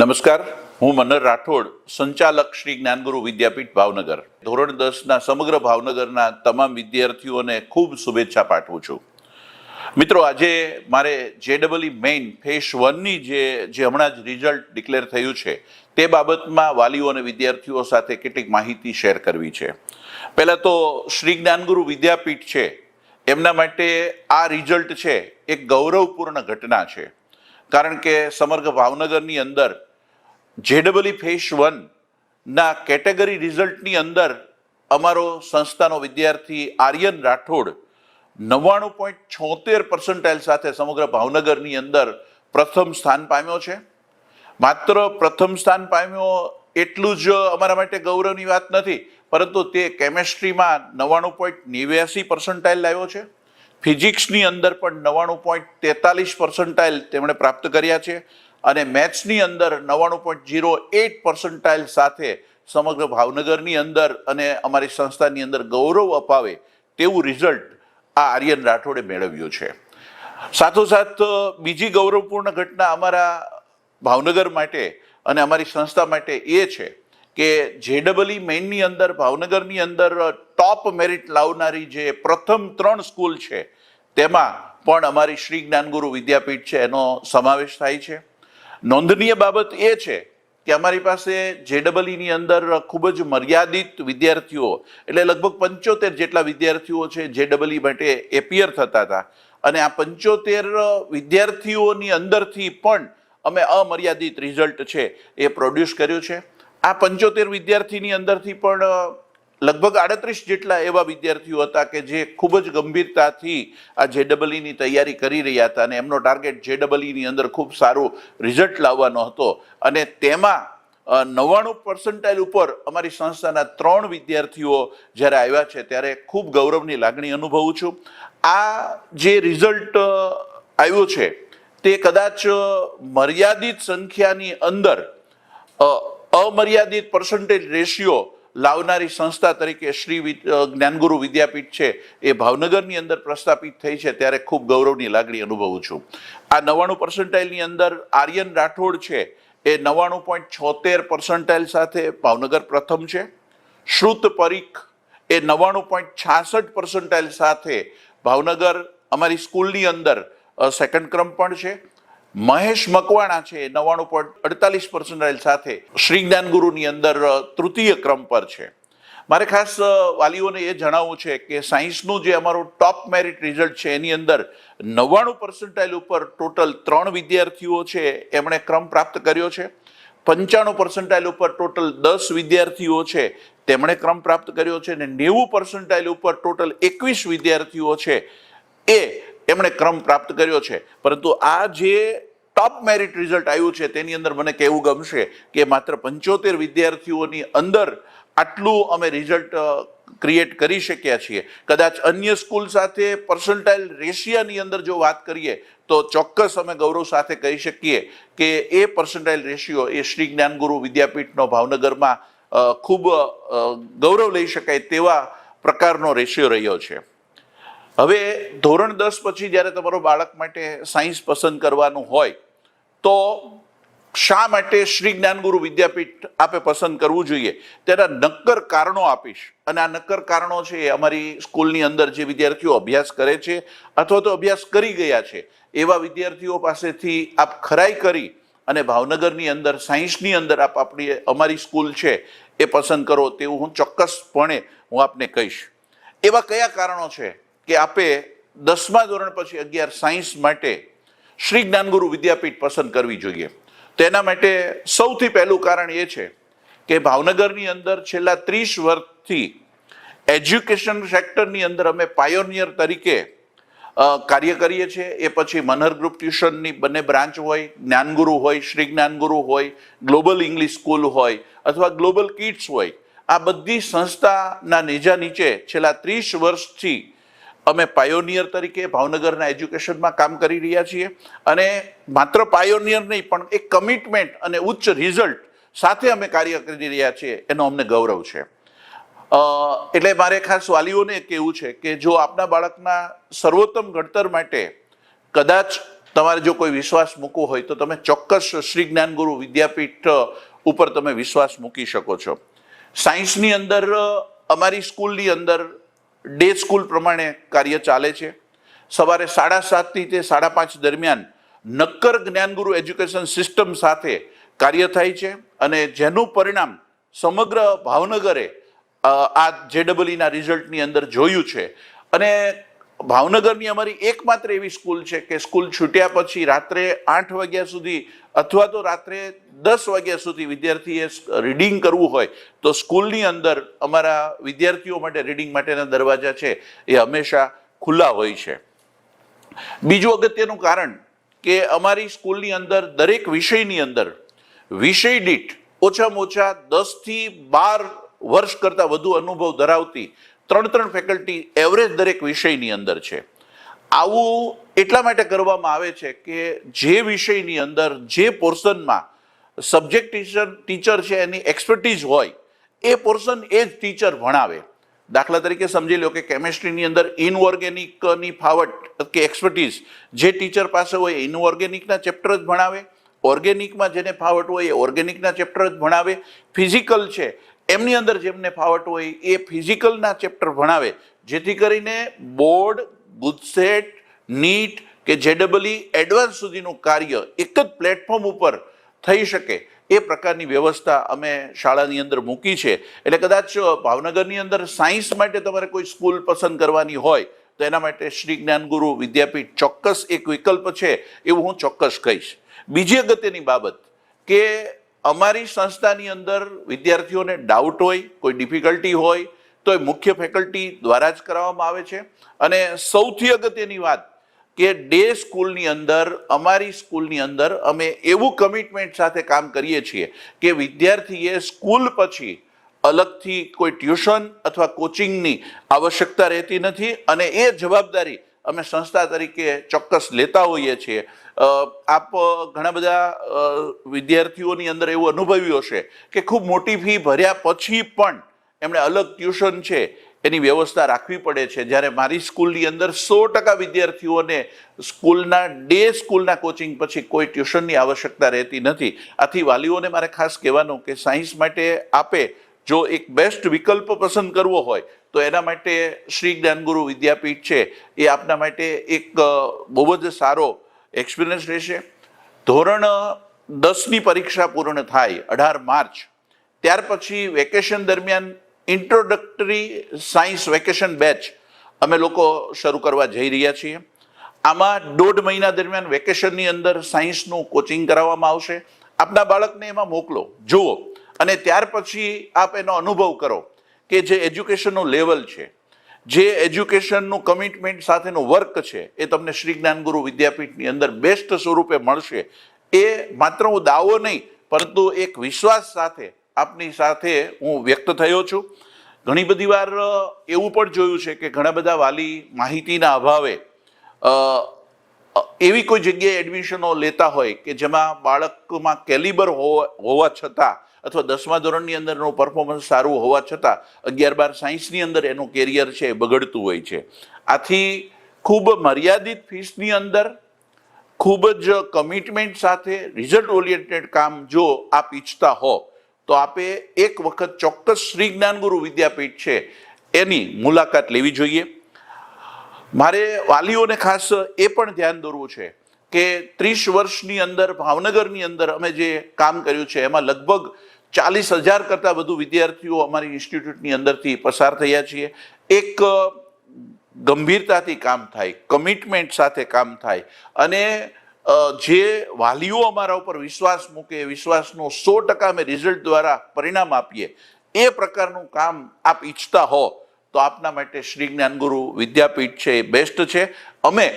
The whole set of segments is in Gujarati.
નમસ્કાર, હું મનર રાઠોડ, સંચાલક શ્રી જ્ઞાનગુરુ વિદ્યાપીઠ ભાવનગર. ધોરણ 10ના સમગ્ર ભાવનગરના તમામ વિદ્યાર્થીઓને ખૂબ શુભેચ્છા પાઠવું છું. મિત્રો, આજે મારે JEE મેઇન ફેઝ 1ની જે હમણાં જ રિઝલ્ટ ડિક્લેર થયું છે તે બાબતમાં વાલીઓ અને વિદ્યાર્થીઓ સાથે કેટલીક માહિતી શેર કરવી છે. પહેલાં તો શ્રી જ્ઞાનગુરુ વિદ્યાપીઠ છે એમના માટે આ રિઝલ્ટ છે એક ગૌરવપૂર્ણ ઘટના છે. કારણ કે સમગ્ર ભાવનગરની અંદર JEE ફેઝ 1ના કેટેગરી રિઝલ્ટની અંદર અમારો સંસ્થાનો વિદ્યાર્થી આર્યન રાઠોડ 99.76% સાથે સમગ્ર ભાવનગરની અંદર પ્રથમ સ્થાન પામ્યો છે. માત્ર પ્રથમ સ્થાન પામ્યો એટલું જ અમારા માટે ગૌરવની વાત નથી, પરંતુ તે કેમેસ્ટ્રીમાં 99.89% લાવ્યો છે. ફિઝિક્સની અંદર પણ 99.43% તેમણે પ્રાપ્ત કર્યા છે અને મેથ્સની અંદર 99.08% સાથે સમગ્ર ભાવનગરની અંદર અને અમારી સંસ્થાની અંદર ગૌરવ અપાવે તેવું રિઝલ્ટ આ આર્યન રાઠોડે મેળવ્યું છે. સાથોસાથ બીજી ગૌરવપૂર્ણ ઘટના અમારા ભાવનગર માટે અને અમારી સંસ્થા માટે એ છે કે JEE મેઇનની અંદર ભાવનગરની અંદર ટોપ મેરિટ લાવનારી જે પ્રથમ 3 સ્કૂલ છે તેમાં પણ અમારી શ્રી જ્ઞાનગુરુ વિદ્યાપીઠ છે એનો સમાવેશ થાય છે. નોંધનીય બાબત એ છે કે અમારી પાસે JEEની અંદર ખૂબ જ મર્યાદિત વિદ્યાર્થીઓ, એટલે લગભગ 75 જેટલા વિદ્યાર્થીઓ છે JEE માટે એપિયર થતા હતા અને આ 75 વિદ્યાર્થીઓની અંદરથી પણ અમે અમર્યાદિત રિઝલ્ટ છે એ પ્રોડ્યુસ કર્યું છે. આ 75 વિદ્યાર્થીની અંદરથી પણ લગભગ 38 જેટલા એવા વિદ્યાર્થીઓ હતા કે જે ખૂબ જ ગંભીરતાથી આ JEEની તૈયારી કરી રહ્યા હતા અને એમનો ટાર્ગેટ JEEની અંદર ખૂબ સારું રિઝલ્ટ લાવવાનો હતો અને તેમાં 99% ઉપર અમારી સંસ્થાના 3 વિદ્યાર્થીઓ જ્યારે આવ્યા છે ત્યારે ખૂબ ગૌરવની લાગણી અનુભવું છું. આ જે રિઝલ્ટ આવ્યું છે તે કદાચ મર્યાદિત સંખ્યાની અંદર અમર્યાદિત પર્સન્ટેજ રેશિયો લાવનારી સંસ્થા તરીકે શ્રી જ્ઞાનગુરુ વિદ્યાપીઠ છે એ ભાવનગરની અંદર પ્રસ્થાપિત થઈ છે ત્યારે ખૂબ ગૌરવની લાગણી અનુભવું છું. આ 99%ની અંદર આર્યન રાઠોડ છે એ 99.76% સાથે ભાવનગર પ્રથમ છે. શ્રુત પરીખ એ 99.66% સાથે ભાવનગર અમારી સ્કૂલની અંદર સેકન્ડ ક્રમ પણ છે. મહેશ મકવાણા છે 99.48% સાથે શ્રી જ્ઞાનગુરુની અંદર તૃતીય ક્રમ પર છે. મારે ખાસ વાલીઓને એ જણાવવું છે કે સાયન્સનું જે અમારું ટોપ મેરિટ રિઝલ્ટ છે એની અંદર 99% ઉપર ટોટલ 3 વિદ્યાર્થીઓ છે એમણે ક્રમ પ્રાપ્ત કર્યો છે. 95% ઉપર ટોટલ 10 વિદ્યાર્થીઓ છે તેમણે ક્રમ પ્રાપ્ત કર્યો છે અને 90% ઉપર ટોટલ 21 વિદ્યાર્થીઓ છે એમણે ક્રમ પ્રાપ્ત કર્યો છે. પરંતુ આ જે ટોપ મેરિટ રિઝલ્ટ આવ્યું છે તેની અંદર મને કહેવું ગમશે કે માત્ર 75 વિદ્યાર્થીઓની અંદર આટલું અમે રિઝલ્ટ ક્રિએટ કરી શક્યા છીએ. કદાચ અન્ય સ્કૂલ સાથે પર્સન્ટાઇલ રેશિયાની અંદર જો વાત કરીએ તો ચોક્કસ અમે ગૌરવ સાથે કહી શકીએ કે એ પર્સન્ટાઇલ રેશિયો એ શ્રી જ્ઞાનગુરુ વિદ્યાપીઠનો ભાવનગરમાં ખૂબ ગૌરવ લઈ શકાય તેવા પ્રકારનો રેશિયો રહ્યો છે. હવે ધોરણ 10 પછી જ્યારે તમારો બાળક માટે સાયન્સ પસંદ કરવાનું હોય તો શા માટે શ્રી જ્ઞાનગુરુ વિદ્યાપીઠ આપે પસંદ કરવું જોઈએ તેના નક્કર કારણો આપીશ. અને આ નક્કર કારણો છે એ અમારી સ્કૂલની અંદર જે વિદ્યાર્થીઓ અભ્યાસ કરે છે અથવા તો અભ્યાસ કરી ગયા છે એવા વિદ્યાર્થીઓ પાસેથી આપ ખરાઈ કરી અને ભાવનગરની અંદર સાયન્સની અંદર અમારી સ્કૂલ છે એ પસંદ કરો તેવું હું ચોક્કસપણે આપને કહીશ. એવા કયા કારણો છે કે આપે 10મા ધોરણ પછી 11 સાયન્સ માટે શ્રી જ્ઞાનગુરુ વિદ્યાપીઠ પસંદ કરવી જોઈએ? તેના માટે સૌથી પહેલું કારણ એ છે કે ભાવનગરની અંદર છેલ્લા 30 વર્ષથી એજ્યુકેશન સેક્ટરની અંદર અમે પાયોનિયર તરીકે કાર્ય કરીએ છીએ. એ પછી મનહર ગ્રુપ ટ્યુશનની બંને બ્રાન્ચ હોય, જ્ઞાનગુરુ હોય, શ્રી જ્ઞાનગુરુ હોય, ગ્લોબલ ઇંગ્લિશ સ્કૂલ હોય અથવા ગ્લોબલ કિડ્સ હોય, આ બધી સંસ્થાના નેજા નીચે છેલ્લા 30 વર્ષથી અમે પાયોનિયર તરીકે ભાવનગરના એજ્યુકેશનમાં કામ કરી રહ્યા છીએ. અને માત્ર પાયોનિયર નહીં પણ એક કમિટમેન્ટ અને ઉચ્ચ રિઝલ્ટ સાથે અમે કાર્ય કરી રહ્યા છીએ એનો અમને ગૌરવ છે. એટલે મારે ખાસ વાલીઓને કહેવું છે કે જો આપના બાળકના સર્વોત્તમ ઘડતર માટે કદાચ તમારે જો કોઈ વિશ્વાસ મૂકવો હોય તો તમે ચોક્કસ શ્રી જ્ઞાનગુરુ વિદ્યાપીઠ ઉપર તમે વિશ્વાસ મૂકી શકો છો. સાયન્સની અંદર અમારી સ્કૂલની અંદર ડે સ્કૂલ પ્રમાણે કાર્ય ચાલે છે. સવારે 7:30 થી 5:30 દરમિયાન નક્કર જ્ઞાનગુરુ એજ્યુકેશન સિસ્ટમ સાથે કાર્ય થાય છે અને જેનું પરિણામ સમગ્ર ભાવનગરે આ JEE ના રિઝલ્ટની અંદર જોયું છે. અને ભાવનગરની અમારી એકમાત્ર એવી સ્કૂલ છે કે સ્કૂલ છૂટ્યા પછી રાત્રે 8 વાગ્યા સુધી અથવા તો રાત્રે 10 વાગ્યા સુધી વિદ્યાર્થીએ રીડિંગ કરવું હોય તો સ્કૂલની અંદર અમારા વિદ્યાર્થીઓ માટે રીડિંગ માટેના દરવાજા છે એ હંમેશા ખુલ્લા હોય છે. બીજું અગત્યનું કારણ કે અમારી સ્કૂલની અંદર દરેક વિષયની અંદર વિષય દીઠ ઓછામાં ઓછા 10 થી 12 વર્ષ કરતાં વધુ અનુભવ ધરાવતી 3 ફેકલ્ટી એવરેજ દરેક વિષયની અંદર છે. આવું એટલા માટે કરવામાં આવે છે કે જે વિષયની અંદર જે પોર્શનમાં સબ્જેક્ટ ટીચર છે એની એક્સપર્ટીઝ હોય એ પોર્શન એ જ ટીચર ભણાવે. દાખલા તરીકે સમજી લો કે કેમિસ્ટ્રીની અંદર ઇનઓર્ગેનિકની ફાવટ કે એક્સપર્ટીઝ જે ટીચર પાસે હોય ઇનઓર્ગેનિકના ચેપ્ટર જ ભણાવે, ઓર્ગેનિકમાં જેને ફાવટ હોય એ ઓર્ગેનિકના ચેપ્ટર જ ભણાવે, ફિઝિકલ છે એમની અંદર જેમને ફાવટ હોય એ ફિઝિકલના ચેપ્ટર ભણાવે, જેથી કરીને બોર્ડ, ગુજસેટ, નીટ કે JEE એડવાન્સ સુધીનું કાર્ય એક જ પ્લેટફોર્મ ઉપર થઈ શકે એ પ્રકારની વ્યવસ્થા અમે શાળાની અંદર મૂકી છે. એટલે કદાચ ભાવનગરની અંદર સાયન્સ માટે તમારે કોઈ સ્કૂલ પસંદ કરવાની હોય તો એના માટે શ્રી જ્ઞાનગુરુ વિદ્યાપીઠ ચોક્કસ એક વિકલ્પ છે એવું હું ચોક્કસ કહીશ. બીજી અગત્યની બાબત કે અમારી સંસ્થાની અંદર વિદ્યાર્થીઓને ડાઉટ હોય, કોઈ ડિફિકલ્ટી હોય તો એ મુખ્ય ફેકલ્ટી દ્વારા જ કરાવવામાં આવે છે. અને સૌથી અગત્યની વાત કે ડે સ્કૂલની અંદર અમારી સ્કૂલની અંદર અમે એવું કમિટમેન્ટ સાથે કામ કરીએ છીએ કે વિદ્યાર્થીએ સ્કૂલ પછી અલગથી કોઈ ટ્યુશન અથવા કોચિંગની આવશ્યકતા રહેતી નથી અને એ જવાબદારી અમે સંસ્થા તરીકે ચોક્કસ લેતા હોઈએ છીએ. આપ ઘણા બધા વિદ્યાર્થીઓની અંદર એવું અનુભવ્યું હશે કે ખૂબ મોટી ફી ભર્યા પછી પણ એમણે અલગ ટ્યુશન છે એની વ્યવસ્થા રાખવી પડે છે. જ્યારે મારી સ્કૂલની અંદર 100% વિદ્યાર્થીઓને સ્કૂલના ડે સ્કૂલના કોચિંગ પછી કોઈ ટ્યુશનની આવશ્યકતા રહેતી નથી. આથી વાલીઓને મારે ખાસ કહેવાનું કે સાયન્સ માટે આપે જો એક બેસ્ટ વિકલ્પ પસંદ કરવો હોય તો એના માટે શ્રી જ્ઞાનગુરુ વિદ્યાપીઠ છે એ આપના માટે એક બહુ જ સારો એક્સપિરિયન્સ રહેશે. ધોરણ 10ની પરીક્ષા પૂર્ણ થાય 18 માર્ચ, ત્યાર પછી વેકેશન દરમિયાન ઇન્ટ્રોડક્ટરી સાયન્સ વેકેશન બેચ અમે લોકો શરૂ કરવા જઈ રહ્યા છીએ. આમાં 1.5 મહિના દરમિયાન વેકેશનની અંદર સાયન્સનું કોચિંગ કરાવવામાં આવશે. આપના બાળકને એમાં મોકલો, જુઓ અને ત્યાર પછી આપ એનો અનુભવ કરો કે જે એજ્યુકેશનનું લેવલ છે, જે એજ્યુકેશનનું કમિટમેન્ટ સાથેનું વર્ક છે એ તમને શ્રી જ્ઞાનગુરુ વિદ્યાપીઠની અંદર બેસ્ટ સ્વરૂપે મળશે. એ માત્ર હું દાવો નહીં પરંતુ એક વિશ્વાસ સાથે આપની સાથે હું વ્યક્ત થયો છું. ઘણી બધી વાર એવું પણ જોયું છે કે ઘણા બધા વાલી માહિતીના અભાવે એવી કોઈ જગ્યાએ એડમિશનો લેતા હોય કે જેમાં બાળકમાં કેલિબર હોવા છતાં અથવા 10મા ધોરણની અંદરનું પરફોર્મન્સ સારું હોવા છતાં 11-12 સાયન્સની અંદર એનું કેરિયર છે એ બગડતું હોય છે. આથી ખૂબ મર્યાદિત ફીસની અંદર ખૂબ જ કમિટમેન્ટ સાથે રિઝલ્ટ ઓરિએન્ટેડ કામ જો આપ ઈચ્છતા હો તો આપે એક વખત ચોક્કસ શ્રી જ્ઞાનગુરુ વિદ્યાપીઠ છે એની મુલાકાત લેવી જોઈએ. મારે વાલીઓને ખાસ એ પણ ધ્યાન દોરવું છે કે 30 વર્ષની અંદર ભાવનગરની અંદર અમે જે કામ કર્યું છે એમાં લગભગ 40,000 કરતાં વધુ વિદ્યાર્થીઓ અમારી ઇન્સ્ટિટ્યૂટની અંદરથી પસાર થયા છીએ. એક ગંભીરતાથી કામ થાય, કમિટમેન્ટ સાથે કામ થાય અને જે વાલીઓ અમારા ઉપર વિશ્વાસ મૂકે, વિશ્વાસનો 100% અમે રિઝલ્ટ દ્વારા પરિણામ આપીએ એ પ્રકારનું કામ આપ ઈચ્છતા હો તો આપના માટે શ્રી જ્ઞાનગુરુ વિદ્યાપીઠ છે એ બેસ્ટ છે. અમે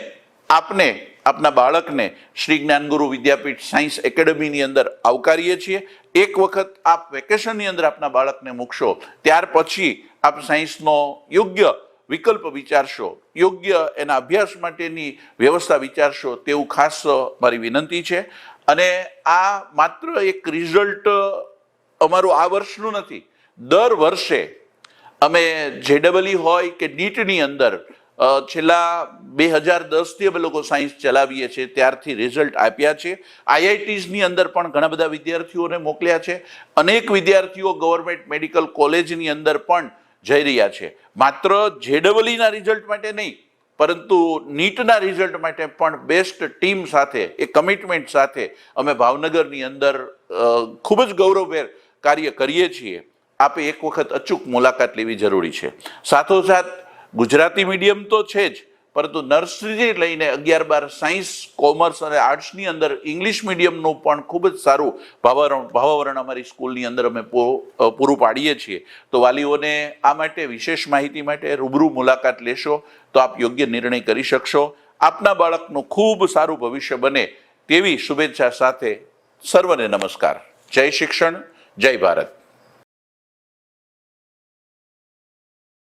આપને, આપના બાળકને શ્રી જ્ઞાનગુરુ વિદ્યાપીઠ સાયન્સ એકેડમીની અંદર આવકારીએ છીએ. એક વખત આપ વેકેશનની અંદર આપના બાળકને મૂકશો ત્યાર પછી આપ સાયન્સનો યોગ્ય વિકલ્પ વિચારશો, યોગ્ય એના અભ્યાસ માટેની વ્યવસ્થા વિચારશો તેવું ખાસ મારી વિનંતી છે. અને આ માત્ર એક રિઝલ્ટ અમારું આ વર્ષનું નથી, દર વર્ષે અમે JEE હોય કે નીટની અંદર છેલ્લા 2010થી અમે લોકો સાયન્સ ચલાવીએ છીએ ત્યારથી રિઝલ્ટ આપ્યા છે. આઈઆઈટીઝની અંદર પણ ઘણા બધા વિદ્યાર્થીઓને મોકલ્યા છે. અનેક વિદ્યાર્થીઓ ગવર્મેન્ટ મેડિકલ કોલેજની અંદર પણ જઈ રહ્યા છે. માત્ર જેડબલઈના રિઝલ્ટ માટે નહીં, પરંતુ નીટના રિઝલ્ટ માટે પણ બેસ્ટ ટીમ સાથે, એ કમિટમેન્ટ સાથે અમે ભાવનગરની અંદર ખૂબ જ ગૌરવભેર કાર્ય કરીએ છીએ. આપે એક વખત અચૂક મુલાકાત લેવી જરૂરી છે. સાથોસાથ ગુજરાતી મીડિયમ તો છે જ, પરંતુ નર્સરીથી લઈને 11-12 સાયન્સ, કોમર્સ અને આર્ટ્સની અંદર ઇંગ્લિશ મીડિયમનું પણ ખૂબ જ સારું ભાવાવરણ અમારી સ્કૂલની અંદર અમે પૂરું પાડીએ છીએ. તો વાલીઓને આ માટે વિશેષ માહિતી માટે રૂબરૂ મુલાકાત લેશો તો આપ યોગ્ય નિર્ણય કરી શકશો. આપના બાળકનું ખૂબ સારું ભવિષ્ય બને તેવી શુભેચ્છા સાથે સર્વને નમસ્કાર. જય શિક્ષણ, જય ભારત.